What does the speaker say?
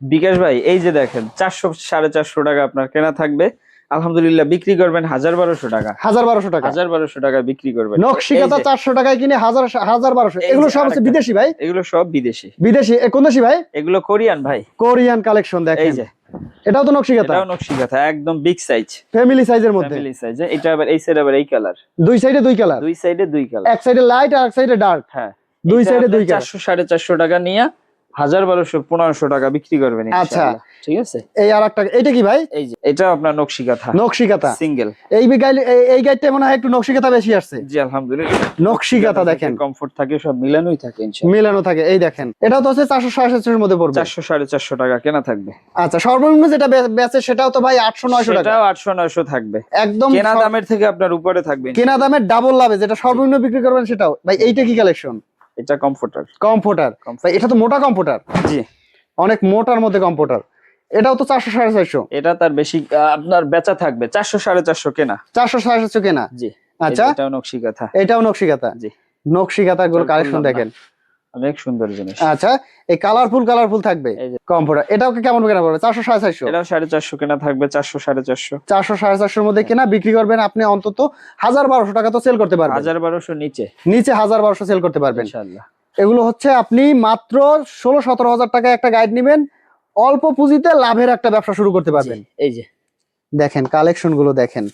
বিকাশ ভাই এই যে দেখেন 400 450 টাকা আপনার কেনা থাকবে, আলহামদুলিল্লাহ বিক্রি করবেন 1200 টাকা। 1200 টাকা, 1200 টাকা বিক্রি করবেন। নকশিকাতা 400 টাকায় কিনে 1200। এই এগুলো যে সব হচ্ছে আরেকটা, বিদেশি ভাই, এগুলো সব বিদেশি। বিদেশি কোন দেশি ভাই? এগুলো কোরিয়ান ভাই, কোরিয়ান কালেকশন এই দেখেন। যে এটাও তো নকশিকাতা, এটাও নকশিকাথা, একদম বিগ সাইজ, ফ্যামিলি সাইজের মধ্যে। Family size. এটা আবার এই সাইড আবার এই কালার, দুই সাইডে দুই কালার, দুই সাইডে দুই কালার, এক সাইডে লাইট আর এক সাইডে ডার্ক। হ্যাঁ দুই সাইডে দুই কালার। 400 450 টাকা নিয়ে 1200 1500 টাকা বিক্রি করবেন আচ্ছা ইনশাআল্লাহ, ঠিক আছে। এই আরেকটা, এটা কি ভাই? এই যে এটা আপনার নকশিকাথা, নকশিকাতা সিঙ্গেল। এই গাইড, এই গাইডটা মনে হয় একটু নকশিকাতা বেশি আসছে। জি আলহামদুলিল্লাহ, নকশিকাতা দেখেন, কমফোর্ট থাকে, সব মিলানোই থাকে ইনশাআল্লাহ, মিলানো থাকে। এই দেখেন এটাও তো হচ্ছে 400 750 এর মধ্যে পড়বে। 400 450 টাকা কেনা থাকবে। আচ্ছা সর্বনিম্ন যেটা বেচে সেটাও তো ভাই 800 900 টাকা, সেটাও 800 900 থাকবে, একদম কেনা দামের থেকে আপনার উপরে থাকবে। কেনা দামের ডাবল লাভে যেটা সর্বনিম্ন বিক্রি করবেন সেটাও। ভাই এইটা কি কালেকশন? এটা কমফোর্টার, কমফোর্টার। ভাই এটা তো মোটা কমফোর্টার, জি অনেক মোটার মধ্যে কমফোর্টার। এটাও তো 400 450। এটা তার বেশি আপনার বেচা থাকবে 400 450 কেনা, 400 750 কেনা। জি। আচ্ছা এটাও নকশিকাথা, এটাও নকশিকাতা। জি। নকশিকাতা গুলো চল কালেকশন বললাম না, দেখেন, অনেক সুন্দর জিনিস। আচ্ছা এই কালারফুল থাকবে এই যে কমফোর্টার। এটাও কি কেমন কেনা পড়বে? 400 450। এটাও 450 কেনা থাকবে, 400 450, 400 450 এর মধ্যে কেনা, বিক্রি করবেন আপনি অন্তত 1200 টাকা তো সেল করতে পারবেন, 1200 নিচে নিচে 1200 সেল করতে পারবেন ইনশাআল্লাহ। এগুলো হচ্ছে আপনি মাত্র 16 17 হাজার টাকায় একটা গাইড নিবেন, অল্প পুঁজিতে লাভের একটা ব্যবসা শুরু করতে পারবেন। এই যে দেখেন কালেকশন গুলো দেখেন।